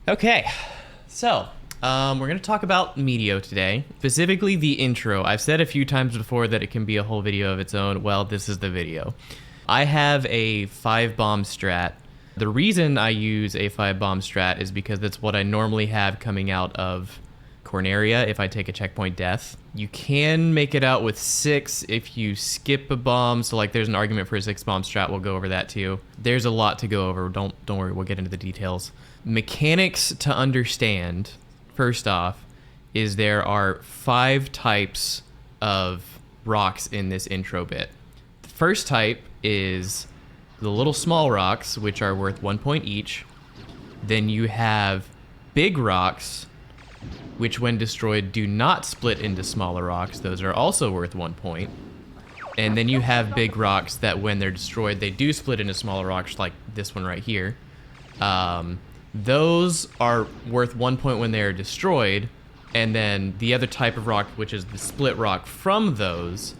Okay, so we're going to talk about Meteo today, specifically the intro. I've said a few times before that it can be a whole video of its own. Well, this is the video. I have a 5-bomb strat. The reason I use a 5-bomb strat is because that's what I normally have coming out of Corneria if I take a checkpoint death. You can make it out with 6 if you skip a bomb, so like there's an argument for a 6-bomb strat. We'll go over that too. There's a lot to go over. Don't worry, we'll get into the details. Mechanics to understand, first off, is there are 5 types of rocks in this intro bit. The first type is the little small rocks, which are worth 1 point each. Then you have big rocks, which when destroyed do not split into smaller rocks. Those are also worth 1 point. And then you have big rocks that when they're destroyed, they do split into smaller rocks, like this one right here. Those are worth 1 point when they are destroyed. And then the other type of rock, which is the split rock from those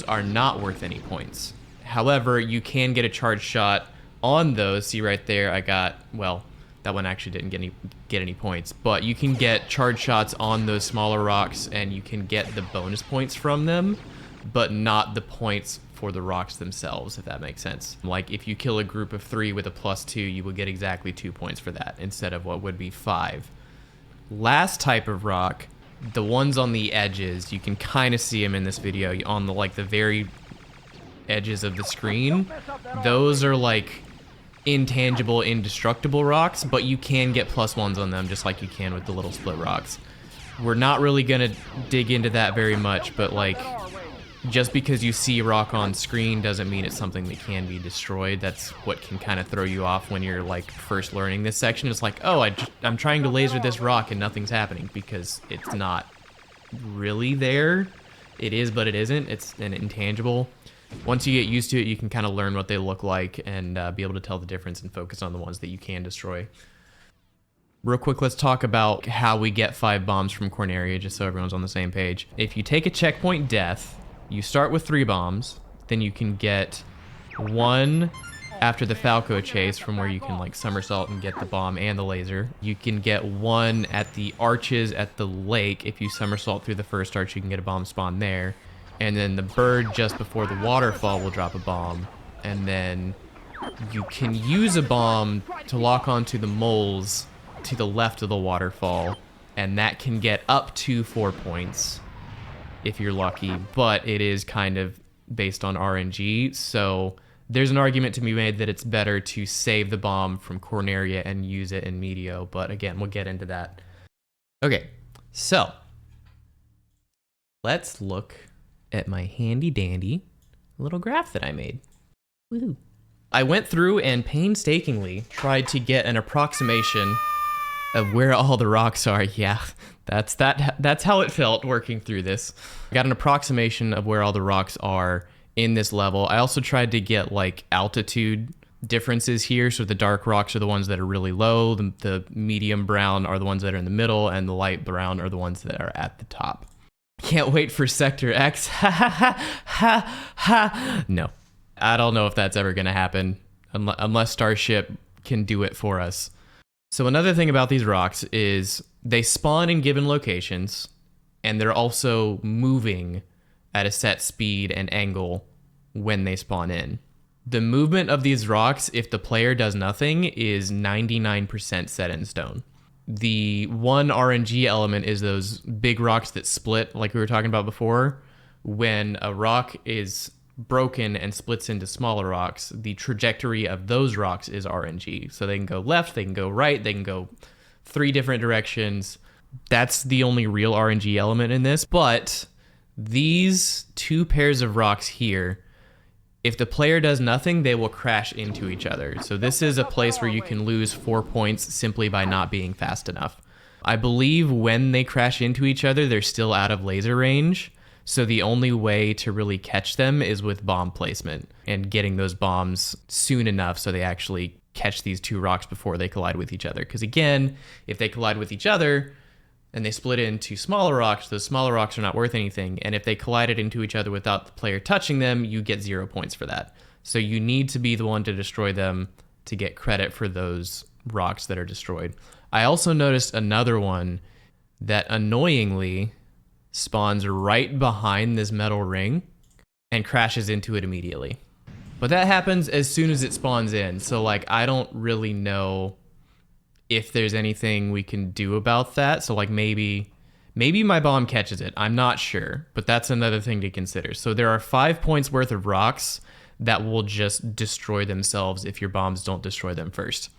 are not worth any points. However, you can get a charge shot on those. See right there, I got, well, that one actually didn't get any points, but you can get charge shots on those smaller rocks and you can get the bonus points from them, but not the points for the rocks themselves, if that makes sense. Like if you kill a group of 3 with a +2, you will get exactly 2 points for that instead of what would be 5. Last type of rock, the ones on the edges, you can kind of see them in this video on the like the very edges of the screen. Those are like intangible, indestructible rocks, but you can get +1s on them just like you can with the little split rocks. We're not really gonna dig into that very much, but like just because you see a rock on screen doesn't mean it's something that can be destroyed. That's what can kind of throw you off when you're like first learning this section. It's like, oh, I'm trying to laser this rock and nothing's happening because it's not really there. It is, but it isn't. It's an intangible. Once you get used to it, you can kind of learn what they look like and be able to tell the difference and focus on the ones that you can destroy. Real quick, let's talk about how we get 5 bombs from Corneria, just so everyone's on the same page. If you take a checkpoint death, you start with 3 bombs, then you can get 1 after the Falco chase from where you can like somersault and get the bomb and the laser. You can get 1 at the arches at the lake. If you somersault through the first arch, you can get a bomb spawn there. And then the bird just before the waterfall will drop a bomb. And then you can use a bomb to lock onto the moles to the left of the waterfall. And that can get up to 4 points if you're lucky. But it is kind of based on RNG. So there's an argument to be made that it's better to save the bomb from Corneria and use it in Meteo. But again, we'll get into that. Okay, so let's look at my handy dandy little graph that I made. Woohoo. I went through and painstakingly tried to get an approximation of where all the rocks are. Yeah, that's how it felt working through this. I got an approximation of where all the rocks are in this level. I also tried to get like altitude differences here. So the dark rocks are the ones that are really low, the medium brown are the ones that are in the middle, and the light brown are the ones that are at the top. Can't wait for Sector X. Ha ha ha ha ha. No, I don't know if that's ever going to happen unless Starship can do it for us. So another thing about these rocks is they spawn in given locations, and they're also moving at a set speed and angle when they spawn in. The movement of these rocks, if the player does nothing, is 99% set in stone. The one RNG element is those big rocks that split, like we were talking about before. When a rock is broken and splits into smaller rocks, the trajectory of those rocks is RNG. So they can go left, they can go right, they can go 3 different directions. That's the only real RNG element in this. But these 2 pairs of rocks here, if the player does nothing, they will crash into each other. So this is a place where you can lose 4 points simply by not being fast enough. I believe when they crash into each other, they're still out of laser range. So the only way to really catch them is with bomb placement and getting those bombs soon enough so they actually catch these 2 rocks before they collide with each other. Because again, if they collide with each other and they split into smaller rocks, those smaller rocks are not worth anything. And if they collided into each other without the player touching them, you get 0 points for that. So you need to be the one to destroy them to get credit for those rocks that are destroyed. I also noticed another one that annoyingly spawns right behind this metal ring and crashes into it immediately. But that happens as soon as it spawns in, so like I don't really know if there's anything we can do about that. So like maybe my bomb catches it. I'm not sure, but that's another thing to consider. So there are 5 points worth of rocks that will just destroy themselves if your bombs don't destroy them first.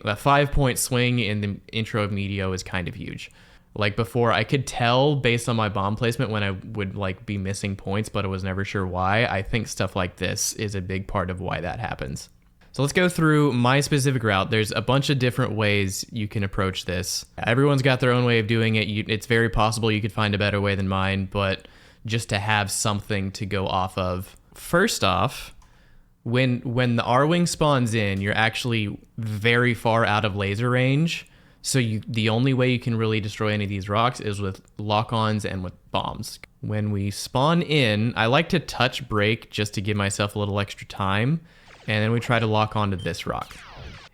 That 5-point swing in the intro of Meteo is kind of huge. Like before, I could tell based on my bomb placement when I would like be missing points, but I was never sure why. I think stuff like this is a big part of why that happens. So let's go through my specific route. There's a bunch of different ways you can approach this. Everyone's got their own way of doing it. It's very possible you could find a better way than mine, but just to have something to go off of. First off, when the R-Wing spawns in, you're actually very far out of laser range. So the only way you can really destroy any of these rocks is with lock-ons and with bombs. When we spawn in, I like to touch break just to give myself a little extra time. And then we try to lock onto this rock.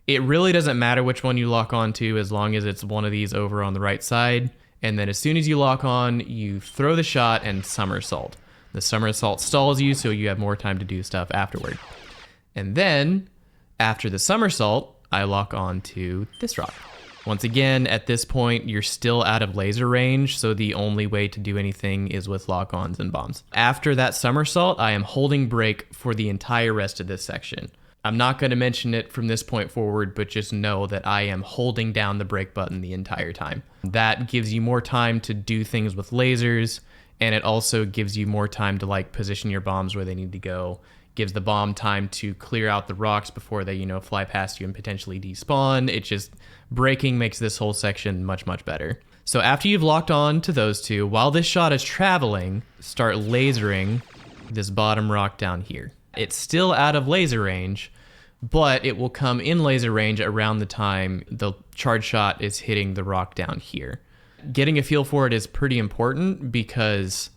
It really doesn't matter which one you lock onto as long as it's one of these over on the right side. And then as soon as you lock on, you throw the shot and somersault. The somersault stalls you so you have more time to do stuff afterward. And then after the somersault, I lock onto this rock. Once again, at this point, you're still out of laser range, so the only way to do anything is with lock-ons and bombs. After that somersault, I am holding break for the entire rest of this section. I'm not going to mention it from this point forward, but just know that I am holding down the break button the entire time. That gives you more time to do things with lasers, and it also gives you more time to like position your bombs where they need to go. Gives the bomb time to clear out the rocks before they, fly past you and potentially despawn. It just, breaking makes this whole section much, much better. So after you've locked on to those two, while this shot is traveling, start lasering this bottom rock down here. It's still out of laser range, but it will come in laser range around the time the charge shot is hitting the rock down here. Getting a feel for it is pretty important because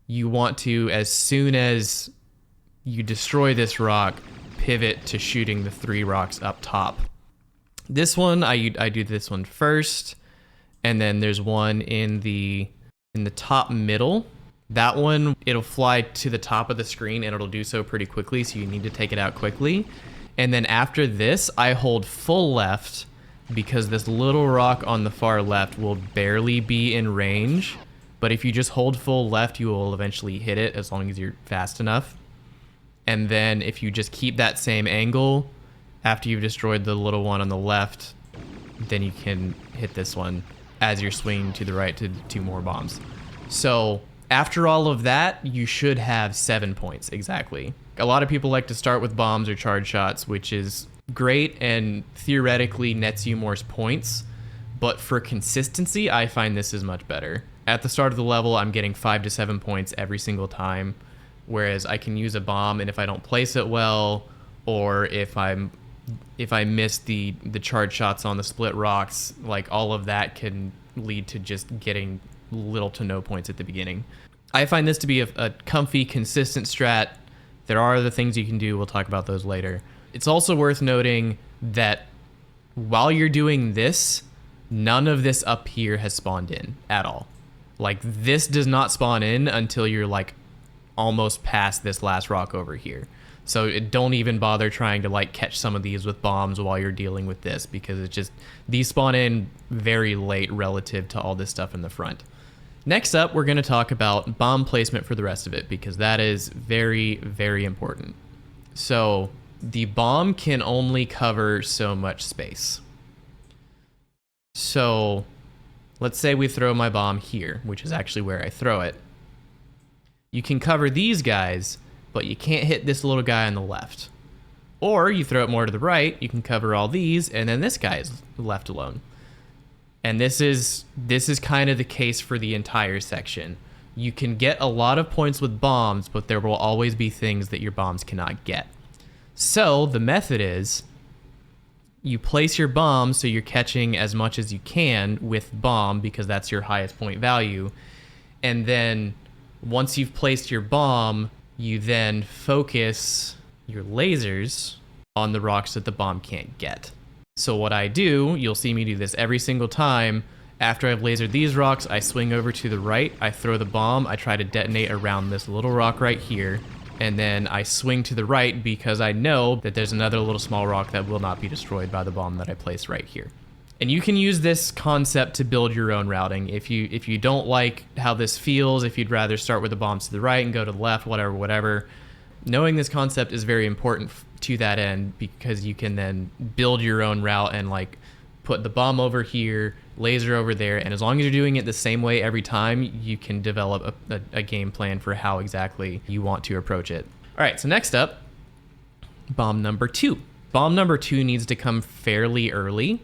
you want to, as soon as you destroy this rock, pivot to shooting the 3 rocks up top. This one, I do this one first, and then there's one in the top middle. That one, it'll fly to the top of the screen and it'll do so pretty quickly, so you need to take it out quickly. And then after this, I hold full left because this little rock on the far left will barely be in range. But if you just hold full left, you will eventually hit it as long as you're fast enough. And then if you just keep that same angle after you've destroyed the little one on the left, then you can hit this one as you're swinging to the right to 2 more bombs. So after all of that, you should have 7 points exactly. A lot of people like to start with bombs or charge shots, which is great and theoretically nets you more points. But for consistency, I find this is much better. At the start of the level, I'm getting 5 to 7 points every single time. Whereas I can use a bomb, and if I don't place it well, or if I miss the charge shots on the split rocks, like all of that can lead to just getting little to no points at the beginning. I find this to be a comfy, consistent strat. There are other things you can do. We'll talk about those later. It's also worth noting that while you're doing this, none of this up here has spawned in at all. Like this does not spawn in until you're like almost past this last rock over here. So don't even bother trying to like catch some of these with bombs while you're dealing with this, because it's just, these spawn in very late relative to all this stuff in the front. Next up, we're going to talk about bomb placement for the rest of it, because that is very, very important. So the bomb can only cover so much space. So let's say we throw my bomb here, which is actually where I throw it. You can cover these guys, but you can't hit this little guy on the left. Or you throw it more to the right, you can cover all these, and then this guy is left alone. And this is kind of the case for the entire section. You can get a lot of points with bombs, but there will always be things that your bombs cannot get. So the method is, you place your bomb so you're catching as much as you can with bomb, because that's your highest point value. And then once you've placed your bomb, you then focus your lasers on the rocks that the bomb can't get. So what I do, you'll see me do this every single time. After I've lasered these rocks, I swing over to the right, I throw the bomb, I try to detonate around this little rock right here, and then I swing to the right because I know that there's another little small rock that will not be destroyed by the bomb that I place right here. And you can use this concept to build your own routing. If you don't like how this feels, if you'd rather start with the bombs to the right and go to the left, whatever, knowing this concept is very important to that end, because you can then build your own route and like put the bomb over here, laser over there, and as long as you're doing it the same way every time, you can develop a game plan for how exactly you want to approach it. All right, so next up, bomb number 2. Bomb number 2 needs to come fairly early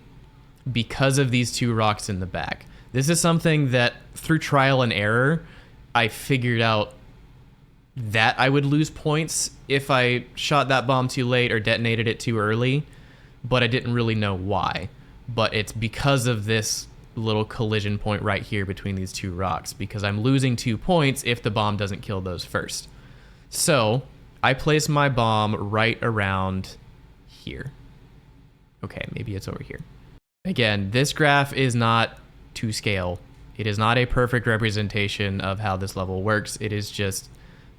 because of these 2 rocks in the back. This is something that through trial and error, I figured out that I would lose points if I shot that bomb too late or detonated it too early, but I didn't really know why. But it's because of this little collision point right here between these 2 rocks, because I'm losing 2 points if the bomb doesn't kill those first. So I place my bomb right around here. Okay, maybe it's over here. Again, this graph is not to scale. It is not a perfect representation of how this level works. It is just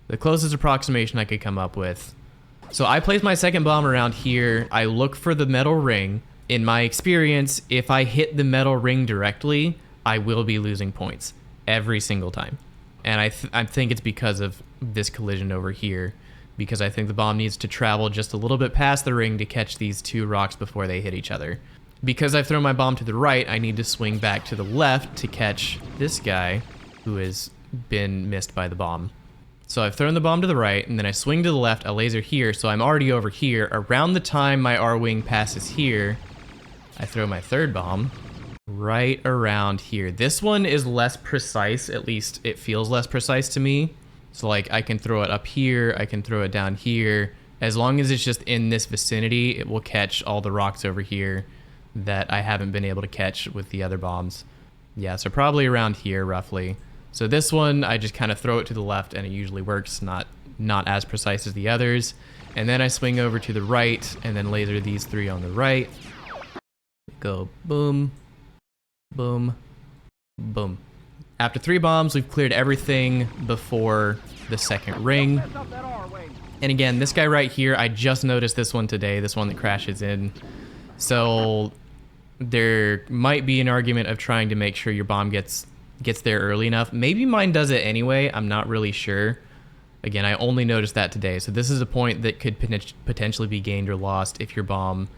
the closest approximation I could come up with. So I place my second bomb around here. I look for the metal ring. In my experience, if I hit the metal ring directly, I will be losing points every single time. And I think it's because of this collision over here, because I think the bomb needs to travel just a little bit past the ring to catch these 2 rocks before they hit each other. Because I've thrown my bomb to the right, I need to swing back to the left to catch this guy who has been missed by the bomb. So I've thrown the bomb to the right, and then I swing to the left, a laser here, so I'm already over here. Around the time my R-wing passes here, I throw my third bomb right around here. This one is less precise, at least it feels less precise to me. So like I can throw it up here, I can throw it down here. As long as it's just in this vicinity, it will catch all the rocks over here that I haven't been able to catch with the other bombs. Yeah, so probably around here roughly. So this one, I just kind of throw it to the left and it usually works, not as precise as the others. And then I swing over to the right and then laser these 3 on the right. Go boom, boom, boom. After 3 bombs, we've cleared everything before the second ring. And again, this guy right here, I just noticed this one today, this one that crashes in. So there might be an argument of trying to make sure your bomb gets there early enough. Maybe mine does it anyway, I'm not really sure. Again, I only noticed that today, so this is a point that could potentially be gained or lost if your bomb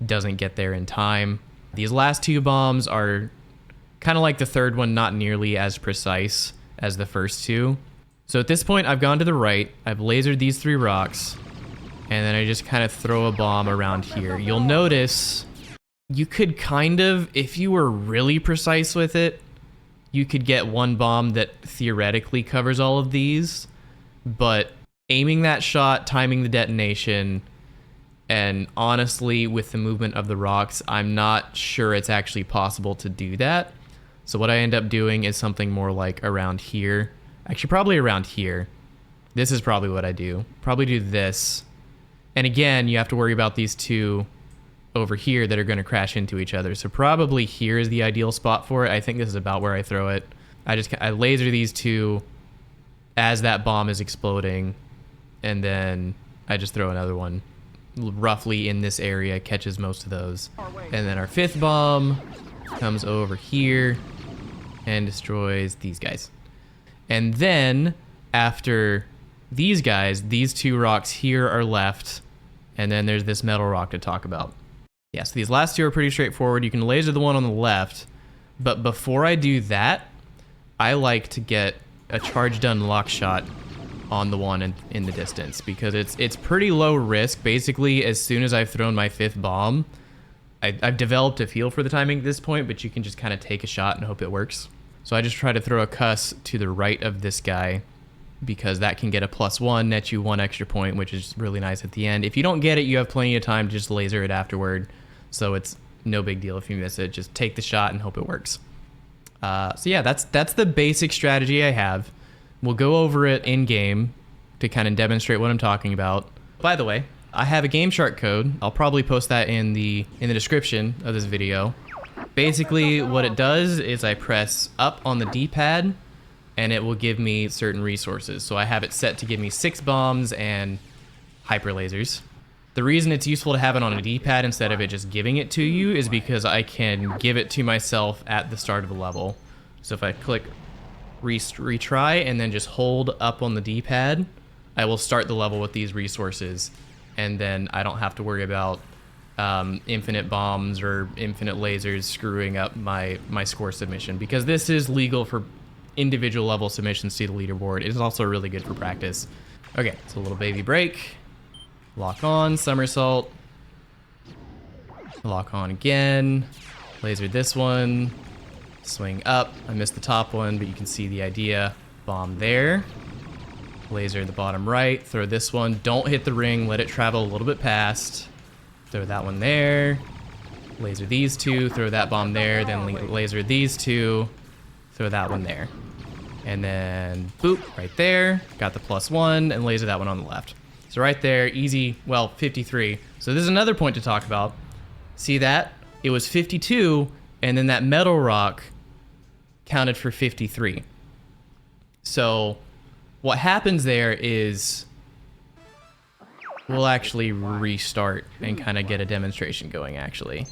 doesn't get there in time. These last 2 bombs are kind of like the third one, not nearly as precise as the first 2. So at this point, I've gone to the right, I've lasered these 3 rocks, and then I just kind of throw a bomb around here. You'll notice you could kind of, if you were really precise with it, you could get one bomb that theoretically covers all of these, but aiming that shot, timing the detonation, and honestly, with the movement of the rocks, I'm not sure it's actually possible to do that. So what I end up doing is something more like around here. Actually, probably around here. This is probably what I do. Probably do this. And again, you have to worry about these 2 over here that are going to crash into each other. So probably here is the ideal spot for it. I think this is about where I throw it. I laser these 2 as that bomb is exploding, and then I just throw another one roughly in this area, catches most of those. And then our 5th bomb comes over here and destroys these guys. And then after these guys, these 2 rocks here are left, and then there's this metal rock to talk about. Yeah, so these last 2 are pretty straightforward. You can laser the one on the left, but before I do that, I like to get a charge done lock shot on the one in the distance, because it's pretty low risk. Basically, as soon as I've thrown my 5th bomb, I've developed a feel for the timing at this point, but you can just kind of take a shot and hope it works. So I just try to throw a CUS to the right of this guy, because that can get a +1, net you 1 extra point, which is really nice at the end. If you don't get it, you have plenty of time to just laser it afterward. So it's no big deal if you miss it. Just take the shot and hope it works. So yeah, that's the basic strategy I have. We'll go over it in game to kind of demonstrate what I'm talking about. By the way, I have a Gameshark code. I'll probably post that in the description of this video. Basically, what it does is I press up on the D-pad, and it will give me certain resources. So I have it set to give me 6 bombs and hyper lasers. The reason it's useful to have it on a D-pad instead of it just giving it to you is because I can give it to myself at the start of the level. So if I click retry and then just hold up on the D-pad, I will start the level with these resources, and then I don't have to worry about infinite bombs or infinite lasers screwing up my score submission, because this is legal for individual level submissions to the leaderboard. It is also really good for practice. Okay, so a little baby break. Lock on, somersault. Lock on again. Laser this one. Swing up. I missed the top one, but you can see the idea. Bomb there. Laser the bottom right. Throw this one. Don't hit the ring. Let it travel a little bit past. Throw that one there. Laser these two. Throw that bomb there. Then laser these two. Throw that one there. And then boop, right there. Got the +1 and laser that one on the left. So right there, easy, well, 53. So this is another point to talk about. See that? It was 52, and then that metal rock counted for 53. So what happens there is we'll actually restart and kind of get a demonstration going, actually.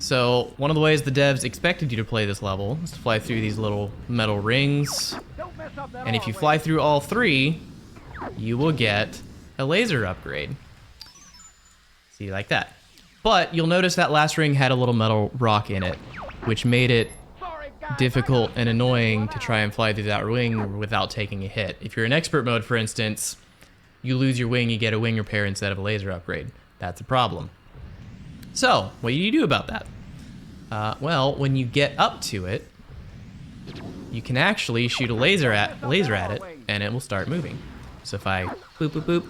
So one of the ways the devs expected you to play this level is to fly through these little metal rings. And if you fly through all 3, you will get a laser upgrade. See, like that. But you'll notice that last ring had a little metal rock in it, which made it difficult and annoying to try and fly through that wing without taking a hit. If you're in expert mode, for instance, you lose your wing, you get a wing repair instead of a laser upgrade. That's a problem. So, what do you do about that? Well, when you get up to it, you can actually shoot a laser at it, and it will start moving. So if I boop, boop, boop,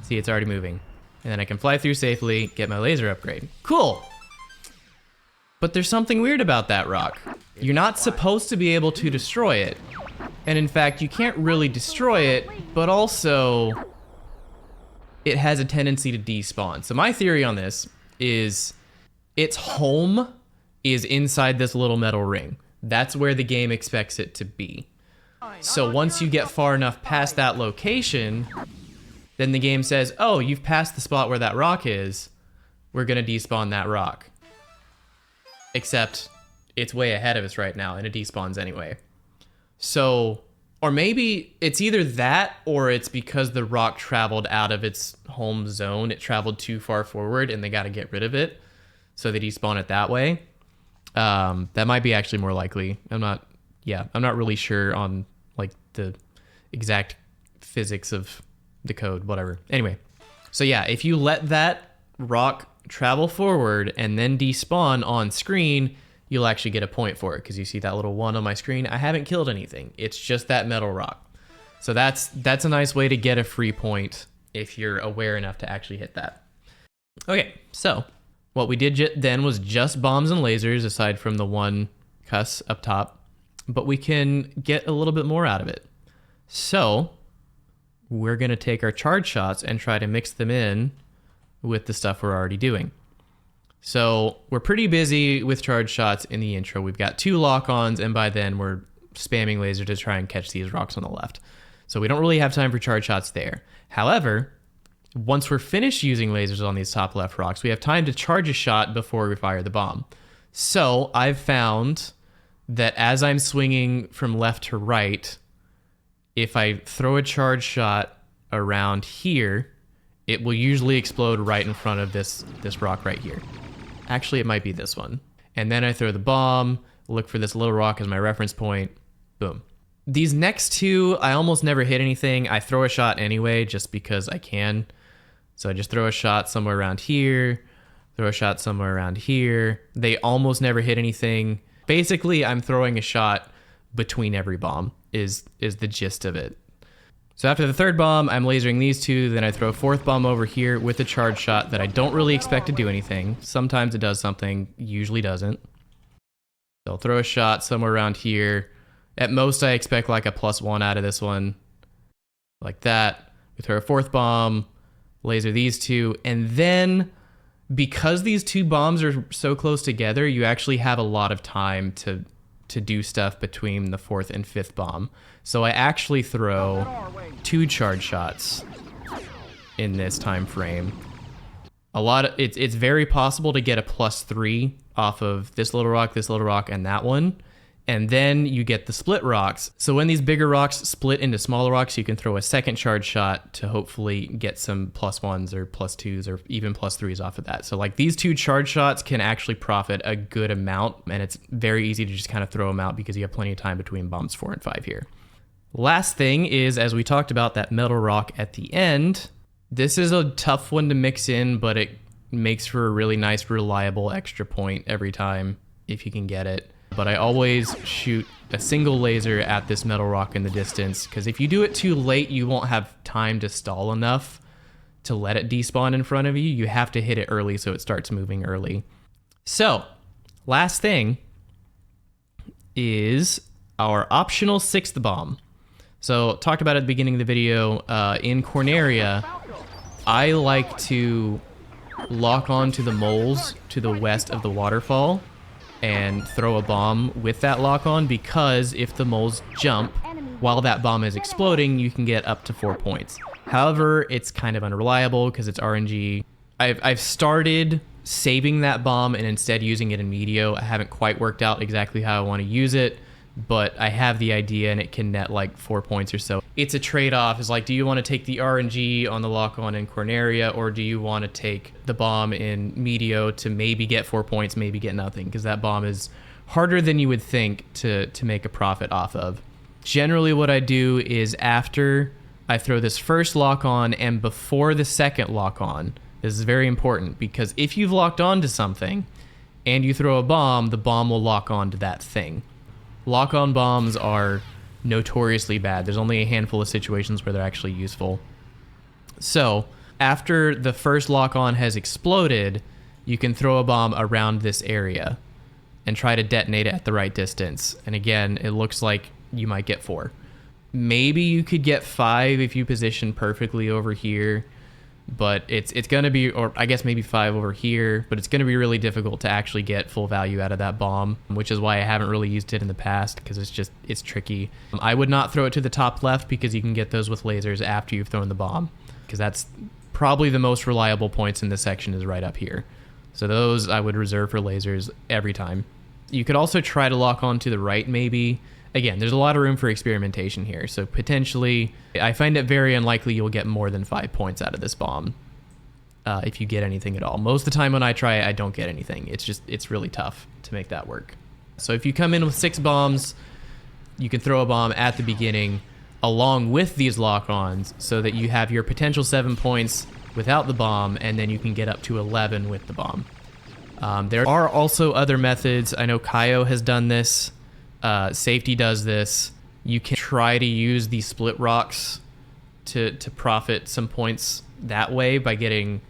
see, it's already moving. And then I can fly through safely, get my laser upgrade. Cool! But there's something weird about that rock. You're not supposed to be able to destroy it. And in fact, you can't really destroy it, but also it has a tendency to despawn. So my theory on this is its home is inside this little metal ring. That's where the game expects it to be. So once you get far enough past that location, then the game says, oh, you've passed the spot where that rock is. We're gonna despawn that rock. Except it's way ahead of us right now and it despawns anyway. So, or maybe it's either that or it's because the rock traveled out of its home zone. It traveled too far forward and they got to get rid of it. So they despawn it that way. That might be actually more likely. I'm not really sure on like the exact physics of the code, whatever. Anyway, so yeah, if you let that rock travel forward and then despawn on screen, you'll actually get a point for it because you see that little 1 on my screen. I haven't killed anything. It's just that metal rock. So that's a nice way to get a free point if you're aware enough to actually hit that. Okay, so what we did then was just bombs and lasers aside from the 1 CUS up top, but we can get a little bit more out of it. So we're gonna take our charge shots and try to mix them in with the stuff we're already doing. So we're pretty busy with charge shots in the intro. We've got 2 lock-ons, and by then we're spamming laser to try and catch these rocks on the left. So we don't really have time for charge shots there. However, once we're finished using lasers on these top left rocks, we have time to charge a shot before we fire the bomb. So I've found that as I'm swinging from left to right, if I throw a charge shot around here, it will usually explode right in front of this rock right here. Actually, it might be this one. And then I throw the bomb, look for this little rock as my reference point, boom. These next 2, I almost never hit anything. I throw a shot anyway, just because I can. So I just throw a shot somewhere around here, throw a shot somewhere around here. They almost never hit anything. Basically, I'm throwing a shot between every bomb is the gist of it. So after the 3rd bomb, I'm lasering these 2, then I throw a 4th bomb over here with a charge shot that I don't really expect to do anything. Sometimes it does something, usually doesn't. So I'll throw a shot somewhere around here. At most, I expect like a +1 out of this one. Like that. We throw a 4th bomb, laser these two, and then because these two bombs are so close together, you actually have a lot of time to do stuff between the 4th and 5th bomb. So I actually throw 2 charge shots in this time frame. It's very possible to get a +3 off of this little rock, and that one. And then you get the split rocks. So when these bigger rocks split into smaller rocks, you can throw a second charge shot to hopefully get some +1s or +2s or even +3s off of that. So like these 2 charge shots can actually profit a good amount, and it's very easy to just kind of throw them out because you have plenty of time between bombs 4 and 5 here. Last thing is, as we talked about, that metal rock at the end. This is a tough one to mix in, but it makes for a really nice, reliable extra point every time if you can get it. But I always shoot a single laser at this metal rock in the distance, because if you do it too late, you won't have time to stall enough to let it despawn in front of you. You have to hit it early so it starts moving early. So, last thing is our optional 6th bomb. So, talked about at the beginning of the video, in Corneria, I like to lock on to the moles to the west of the waterfall and throw a bomb with that lock on, because if the moles jump while that bomb is exploding, you can get up to 4 points. However, it's kind of unreliable because it's RNG. I've started saving that bomb and instead using it in Meteo. I haven't quite worked out exactly how I want to use it, but I have the idea and it can net like 4 points or so. It's a trade-off. It's like, do you want to take the RNG on the lock-on in Corneria, or do you want to take the bomb in Meteo to maybe get 4 points, maybe get nothing? Because that bomb is harder than you would think to make a profit off of. Generally what I do is after I throw this first lock-on and before the second lock-on, this is very important, because if you've locked on to something and you throw a bomb, the bomb will lock on to that thing. Lock-on bombs are notoriously bad. There's only a handful of situations where they're actually useful. So, after the first lock-on has exploded, you can throw a bomb around this area and try to detonate it at the right distance. And again, it looks like you might get 4. Maybe you could get 5 if you position perfectly over here, but it's going to be, or I guess maybe 5 over here, but it's going to be really difficult to actually get full value out of that bomb, which is why I haven't really used it in the past, because it's tricky. I would not throw it to the top left, because you can get those with lasers after you've thrown the bomb, because that's probably the most reliable points in this section is right up here. So those I would reserve for lasers every time. You could also try to lock on to the right maybe. Again, there's a lot of room for experimentation here, so potentially, I find it very unlikely you'll get more than 5 points out of this bomb, if you get anything at all. Most of the time when I try it, I don't get anything. It's really tough to make that work. So if you come in with 6 bombs, you can throw a bomb at the beginning along with these lock-ons, so that you have your potential 7 points without the bomb, and then you can get up to 11 with the bomb. There are also other methods. I know Kaio has done this. Safety does this. You can try to use these split rocks to profit some points that way by getting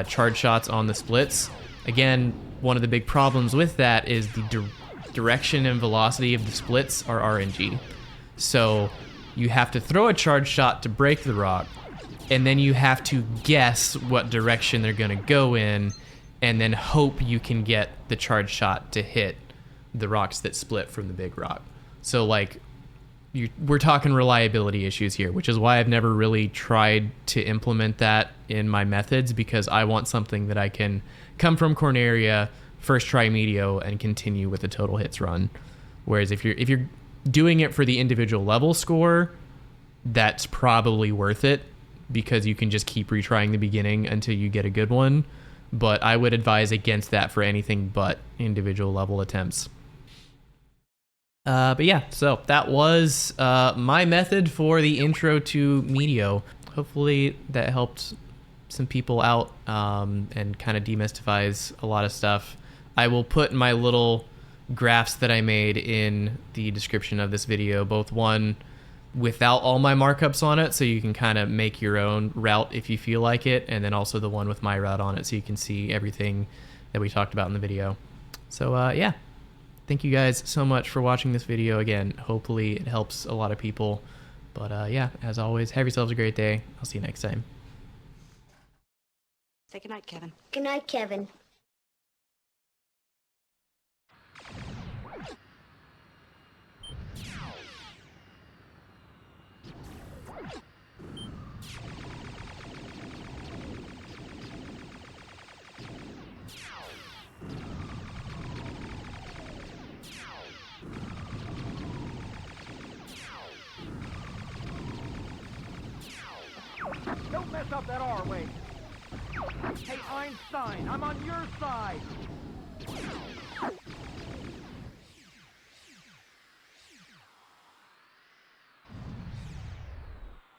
charge shots on the splits. Again, one of the big problems with that is the direction and velocity of the splits are RNG. So you have to throw a charge shot to break the rock, and then you have to guess what direction they're going to go in, and then hope you can get the charge shot to hit the rocks that split from the big rock. So like, we're talking reliability issues here, which is why I've never really tried to implement that in my methods, because I want something that I can come from Corneria, first try Meteo, and continue with a total hits run. Whereas if you're doing it for the individual level score, that's probably worth it, because you can just keep retrying the beginning until you get a good one. But I would advise against that for anything but individual level attempts. But yeah, so that was my method for the intro to Meteo. Hopefully that helped some people out and kind of demystifies a lot of stuff. I will put my little graphs that I made in the description of this video, both one without all my markups on it, so you can kind of make your own route if you feel like it, and then also the one with my route on it, so you can see everything that we talked about in the video. So yeah. Thank you guys so much for watching this video. Again, hopefully it helps a lot of people. But yeah, as always, have yourselves a great day. I'll see you next time. Say goodnight, Kevin. Good night, Kevin. Don't mess up that R way. Hey, Einstein, I'm on your side.